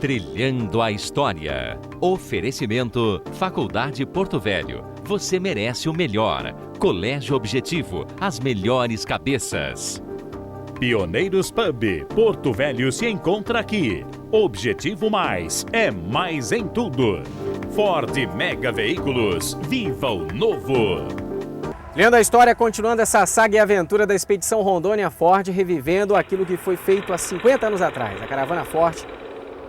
Trilhando a História. Oferecimento Faculdade Porto Velho. Você merece o melhor. Colégio Objetivo. As melhores cabeças. Pioneiros Pub. Porto Velho se encontra aqui. Objetivo Mais é mais em tudo. Ford Mega Veículos. Viva o novo! Trilhando a História, continuando essa saga e aventura da Expedição Rondônia Ford, revivendo aquilo que foi feito há 50 anos atrás. A caravana Ford,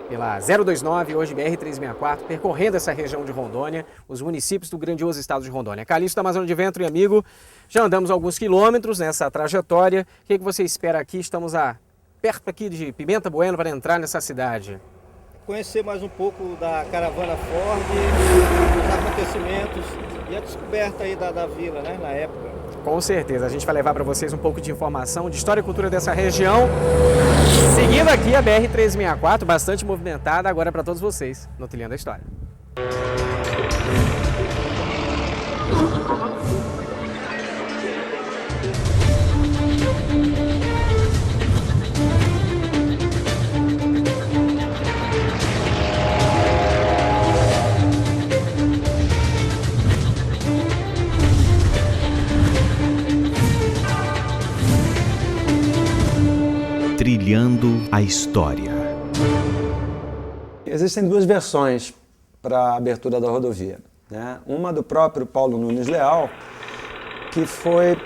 pela 029, hoje BR-364, percorrendo essa região de Rondônia, os municípios do grandioso estado de Rondônia. Calixto da Amazônia de Vento e amigo, já andamos alguns quilômetros nessa trajetória. O que você espera aqui? Estamos perto aqui de Pimenta Bueno para entrar nessa cidade. Conhecer mais um pouco da caravana Ford, os acontecimentos e a descoberta aí da vila, né, na época. Com certeza, a gente vai levar para vocês um pouco de informação, de história e cultura dessa região. Seguindo aqui a BR-364, bastante movimentada, agora para todos vocês, no Trilhando a História. Trilhando a História. Existem duas versões para a abertura da rodovia, né? Uma do próprio Paulo Nunes Leal, que foi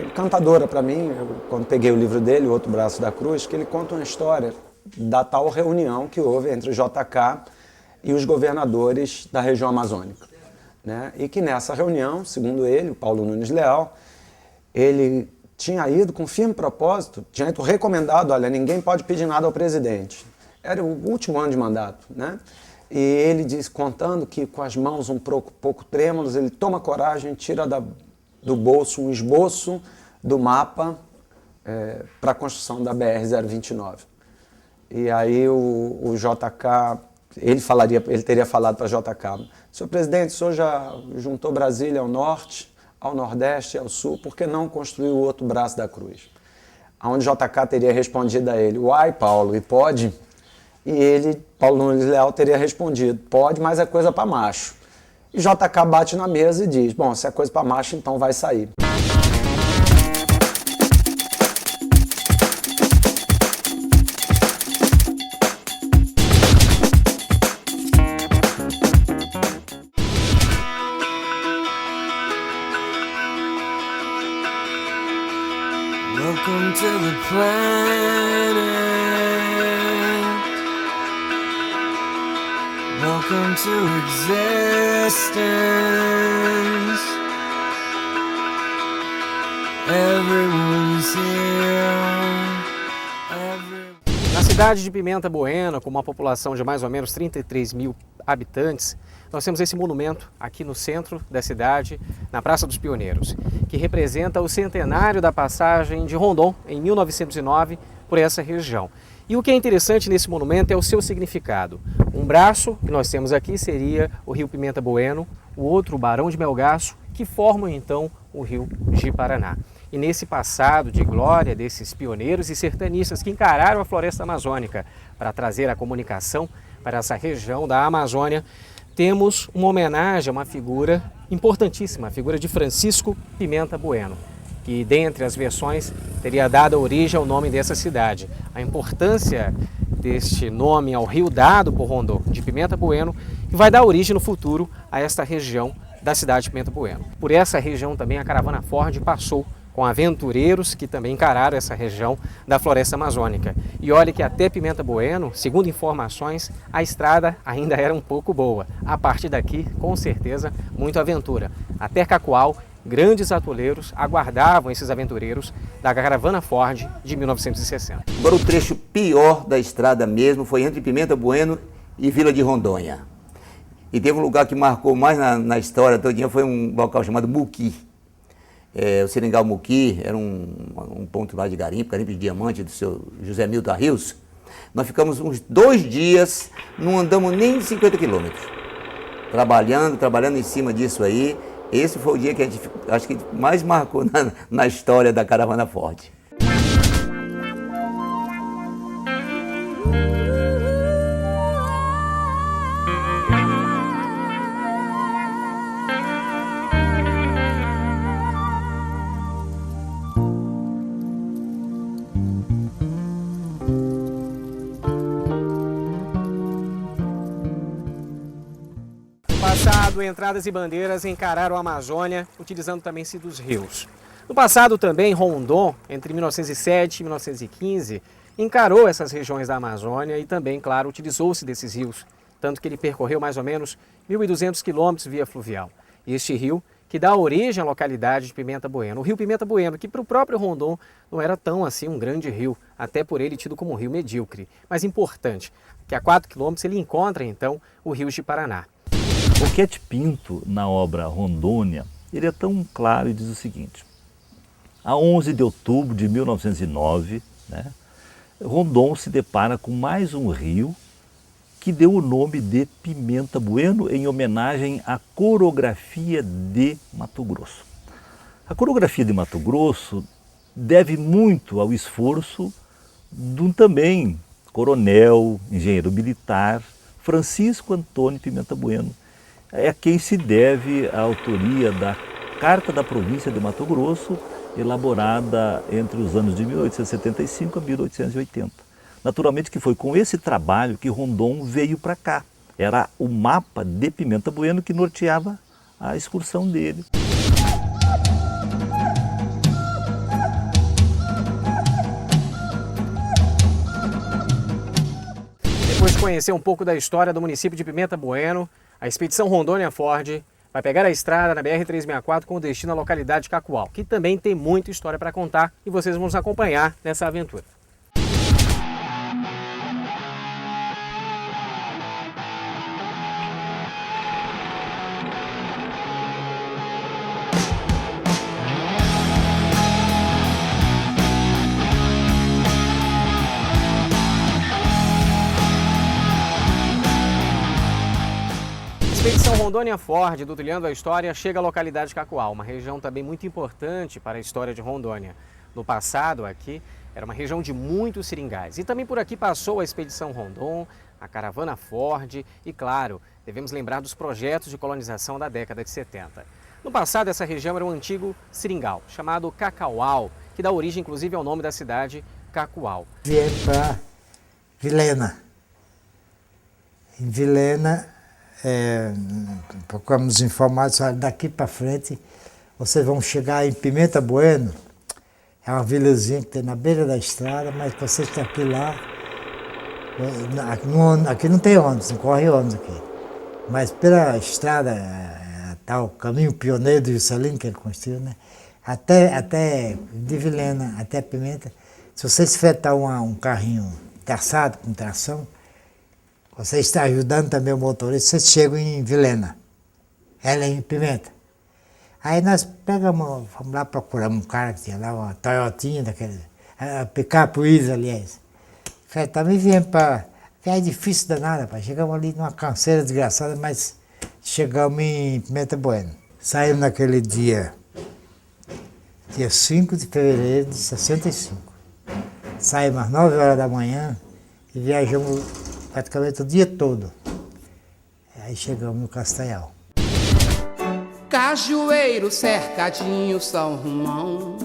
encantadora para mim, quando peguei o livro dele, O Outro Braço da Cruz, que ele conta uma história da tal reunião que houve entre o JK e os governadores da região amazônica, né? E que nessa reunião, segundo ele, o Paulo Nunes Leal, ele tinha ido com firme propósito, tinha ido recomendado, olha, ninguém pode pedir nada ao presidente. Era o último ano de mandato, né? E ele diz, contando que com as mãos um pouco trêmulas, ele toma coragem, tira do bolso um esboço do mapa para a construção da BR-029. E aí o JK, ele teria falado para JK, senhor presidente, o senhor já juntou Brasília ao norte, ao nordeste e ao sul, por que não construir o outro braço da cruz? Onde JK teria respondido a ele, uai, Paulo, e pode? E ele, Paulo Nunes Leal, teria respondido, pode, mas é coisa para macho. E JK bate na mesa e diz, bom, se é coisa para macho, então vai sair. Welcome to the planet. Welcome to existence. Everyone's here. Na cidade de Pimenta Bueno, com uma população de mais ou menos 33 mil habitantes, nós temos esse monumento aqui no centro da cidade, na Praça dos Pioneiros, que representa o centenário da passagem de Rondon, em 1909, por essa região. E o que é interessante nesse monumento é o seu significado. Um braço que nós temos aqui seria o rio Pimenta Bueno, o outro o Barão de Melgaço, que formam então o rio Ji-Paraná. E nesse passado de glória desses pioneiros e sertanistas que encararam a floresta amazônica para trazer a comunicação para essa região da Amazônia, temos uma homenagem a uma figura importantíssima, a figura de Francisco Pimenta Bueno, que dentre as versões teria dado origem ao nome dessa cidade. A importância deste nome ao rio dado por Rondon, de Pimenta Bueno, que vai dar origem no futuro a esta região da cidade de Pimenta Bueno. Por essa região também a caravana Ford passou, com aventureiros que também encararam essa região da floresta amazônica. E olha que até Pimenta Bueno, segundo informações, a estrada ainda era um pouco boa. A partir daqui, com certeza, muita aventura. Até Cacoal, grandes atoleiros aguardavam esses aventureiros da caravana Ford de 1960. Agora o trecho pior da estrada mesmo foi entre Pimenta Bueno e Vila de Rondônia. E teve um lugar que marcou mais na história todinha, foi um local chamado Muqui. O Seringal Muqui era um ponto lá de garimpo de diamante do seu José Milton Rios. Nós ficamos uns 2 dias, não andamos nem 50 quilômetros, trabalhando em cima disso aí. Esse foi o dia que a gente, acho que mais marcou na história da caravana Ford. passado, entradas e bandeiras encararam a Amazônia, utilizando também-se dos rios. No passado também, Rondon, entre 1907 e 1915, encarou essas regiões da Amazônia e também, claro, utilizou-se desses rios, tanto que ele percorreu mais ou menos 1.200 quilômetros via fluvial. E este rio que dá origem à localidade de Pimenta Bueno. O rio Pimenta Bueno, que para o próprio Rondon não era tão assim um grande rio, até por ele tido como um rio medíocre, mas importante, que a 4 quilômetros ele encontra então o rio de Paraná. Boquete Pinto, na obra Rondônia, ele é tão claro e diz o seguinte: a 11 de outubro de 1909, Rondon se depara com mais um rio que deu o nome de Pimenta Bueno em homenagem à coreografia de Mato Grosso. A coreografia de Mato Grosso deve muito ao esforço de um também coronel, engenheiro militar, Francisco Antônio Pimenta Bueno. É a quem se deve a autoria da Carta da Província de Mato Grosso, elaborada entre os anos de 1875 a 1880. Naturalmente que foi com esse trabalho que Rondon veio para cá. Era o mapa de Pimenta Bueno que norteava a excursão dele. Depois de conhecer um pouco da história do município de Pimenta Bueno, a expedição Rondônia Ford vai pegar a estrada na BR-364 com destino à localidade de Cacoal, que também tem muita história para contar e vocês vão nos acompanhar nessa aventura. A expedição Rondônia Ford, do Trilhando a História, chega à localidade de Cacoal, uma região também muito importante para a história de Rondônia. No passado, aqui, era uma região de muitos seringais. E também por aqui passou a expedição Rondon, a caravana Ford e, claro, devemos lembrar dos projetos de colonização da década de 70. No passado, essa região era um antigo seringal, chamado Cacaual, que dá origem, inclusive, ao nome da cidade, Cacoal. Viemos para Vilhena. Em Vilhena, procuramos informados, daqui para frente vocês vão chegar em Pimenta Bueno, é uma vilazinha que tem na beira da estrada, mas vocês estão aqui lá, aqui não tem ônibus, não corre ônibus aqui, mas pela estrada, o caminho pioneiro do Juscelino que ele construiu, até de Vilhena, até Pimenta, se vocês fretar um carrinho traçado com tração, você está ajudando também o motorista, vocês chegam em Vilhena, ela em Pimenta. Aí nós pegamos, fomos lá, procuramos um cara que tinha lá, uma Toyotinha, daquele, picape Wiz, aliás. Também viemos para, que é difícil danada, chegamos ali numa canseira desgraçada, mas chegamos em Pimenta Bueno. Saímos naquele dia 5 de fevereiro de 65. Saímos às 9 horas da manhã e viajamos praticamente o dia todo. Aí chegamos no Castanhal. Cajueiro, Cercadinho, São Romão,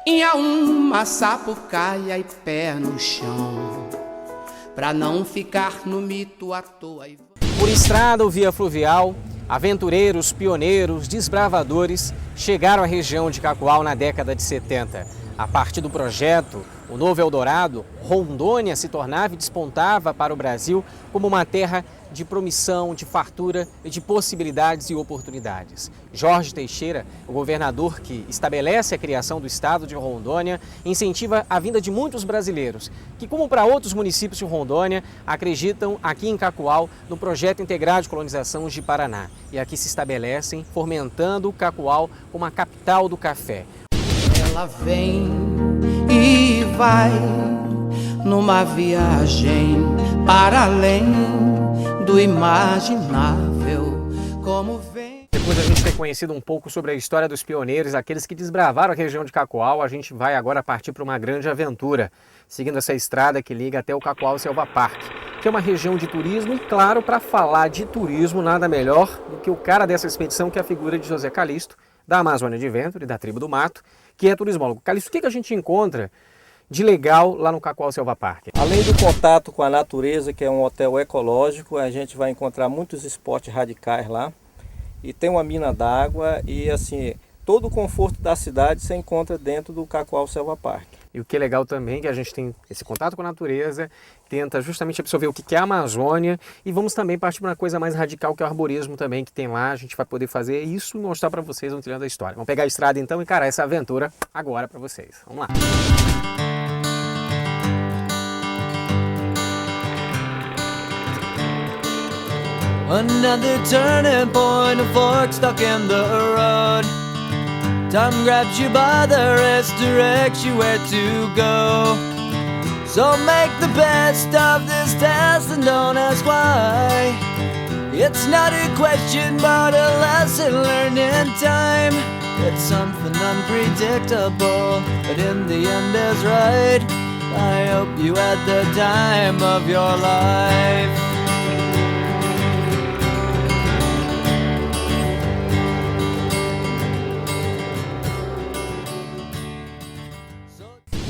Inhaúma, Sapucaia e pé no chão, pra não ficar no mito à toa. Por estrada ou via fluvial, aventureiros, pioneiros, desbravadores chegaram à região de Cacoal na década de 70. A partir do projeto O Novo Eldorado, Rondônia se tornava e despontava para o Brasil como uma terra de promissão, de fartura e de possibilidades e oportunidades. Jorge Teixeira, o governador que estabelece a criação do estado de Rondônia, incentiva a vinda de muitos brasileiros que, como para outros municípios de Rondônia, acreditam aqui em Cacoal no projeto integrado de colonização de Paraná. E aqui se estabelecem, fomentando Cacoal como a capital do café. Ela vem e vai numa viagem para além do imaginável, como vem. Depois de a gente ter conhecido um pouco sobre a história dos pioneiros, aqueles que desbravaram a região de Cacoal, a gente vai agora partir para uma grande aventura, seguindo essa estrada que liga até o Cacoal Selva Park, que é uma região de turismo e, claro, para falar de turismo, nada melhor do que o cara dessa expedição, que é a figura de José Calixto, da Amazônia de Vento e da Tribo do Mato, que é turismólogo. Calixto, o que a gente encontra de legal lá no Cacoal Selva Park? Além do contato com a natureza, que é um hotel ecológico, a gente vai encontrar muitos esportes radicais lá. E tem uma mina d'água e assim, todo o conforto da cidade se encontra dentro do Cacoal Selva Park. E o que é legal também é que a gente tem esse contato com a natureza, tenta justamente absorver o que é a Amazônia e vamos também partir para uma coisa mais radical que é o arborismo também que tem lá. A gente vai poder fazer isso e mostrar para vocês no Trilhando a História. Vamos pegar a estrada então e encarar essa aventura agora para vocês. Vamos lá! Another turning point, a fork stuck in the road. Time grabs you by the wrist, directs you where to go. So make the best of this test and don't ask why. It's not a question but a lesson learned in time. It's something unpredictable, but in the end is right. I hope you had the time of your life.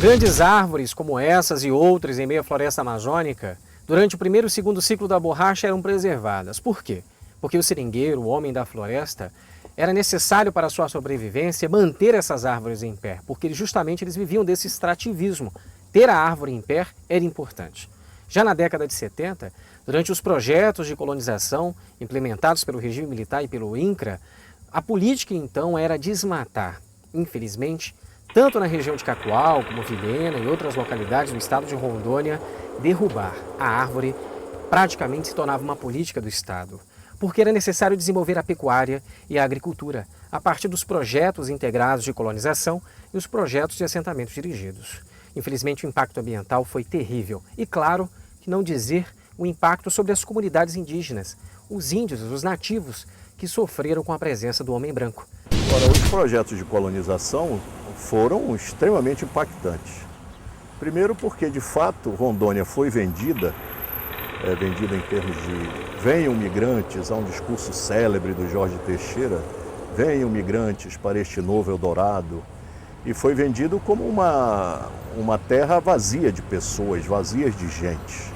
Grandes árvores como essas e outras em meio à floresta amazônica, durante o primeiro e segundo ciclo da borracha eram preservadas. Por quê? Porque o seringueiro, o homem da floresta, era necessário para a sua sobrevivência manter essas árvores em pé, porque justamente eles viviam desse extrativismo. Ter a árvore em pé era importante. Já na década de 70, durante os projetos de colonização implementados pelo regime militar e pelo INCRA, a política então era desmatar. Infelizmente, tanto na região de Cacoal, como Vilhena e outras localidades do estado de Rondônia, derrubar a árvore praticamente se tornava uma política do estado, porque era necessário desenvolver a pecuária e a agricultura a partir dos projetos integrados de colonização e os projetos de assentamentos dirigidos. Infelizmente, o impacto ambiental foi terrível e, claro, que não dizer o impacto sobre as comunidades indígenas, os índios, os nativos, que sofreram com a presença do homem branco. Ora, os projetos de colonização foram extremamente impactantes. Primeiro porque, de fato, Rondônia foi vendida em termos de venham migrantes, há um discurso célebre do Jorge Teixeira, venham migrantes para este novo Eldorado, e foi vendido como uma terra vazia de pessoas, vazias de gente.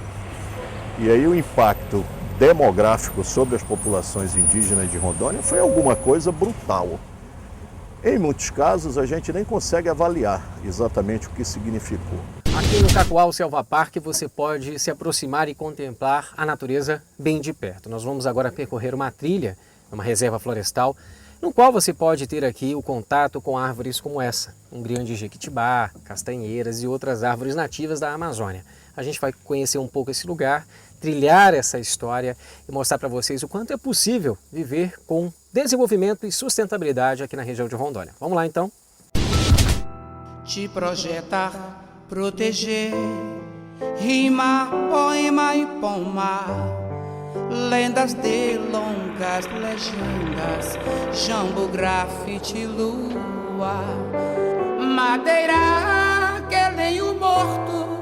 E aí o impacto demográfico sobre as populações indígenas de Rondônia foi alguma coisa brutal. Em muitos casos, a gente nem consegue avaliar exatamente o que significou. Aqui no Cacoal Selva Park você pode se aproximar e contemplar a natureza bem de perto. Nós vamos agora percorrer uma trilha, uma reserva florestal, no qual você pode ter aqui o contato com árvores como essa, um grande jequitibá, castanheiras e outras árvores nativas da Amazônia. A gente vai conhecer um pouco esse lugar, trilhar essa história e mostrar para vocês o quanto é possível viver com desenvolvimento e sustentabilidade aqui na região de Rondônia. Vamos lá então? Te projetar, proteger, rima, poema e pomar, lendas de longas legendas, jambo, grafite, lua, madeira que nem o morto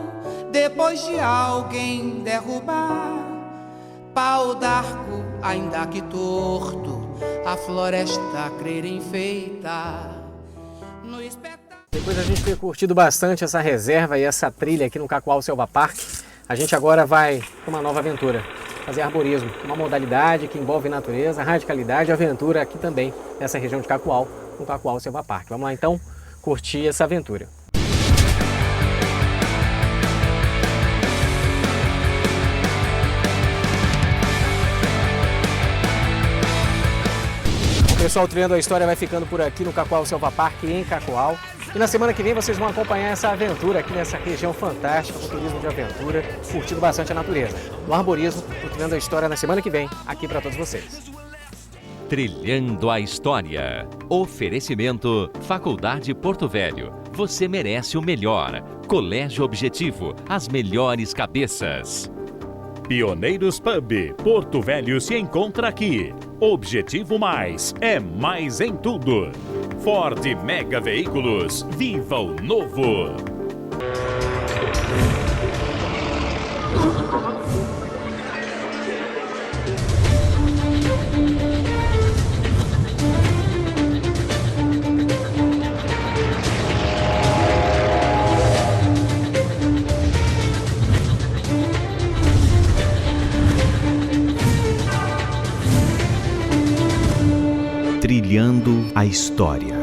depois de alguém derrubar, pau d'arco ainda que torto, a floresta crer enfeita no espetáculo. Depois da gente ter curtido bastante essa reserva e essa trilha aqui no Cacoal Selva Park, a gente agora vai para uma nova aventura, fazer arborismo, uma modalidade que envolve natureza, radicalidade e aventura aqui também, nessa região de Cacoal, no Cacoal Selva Park. Vamos lá então curtir essa aventura. Pessoal, Trilhando a História vai ficando por aqui no Cacoal Selva Park, em Cacoal. E na semana que vem vocês vão acompanhar essa aventura aqui nessa região fantástica, com turismo de aventura, curtindo bastante a natureza. No arborismo, Trilhando a História na semana que vem, aqui para todos vocês. Trilhando a História. Oferecimento Faculdade Porto Velho. Você merece o melhor. Colégio Objetivo, as melhores cabeças. Pioneiros Pub, Porto Velho se encontra aqui. Objetivo Mais é mais em tudo. Ford Mega Veículos, viva o novo! Trilhando a História.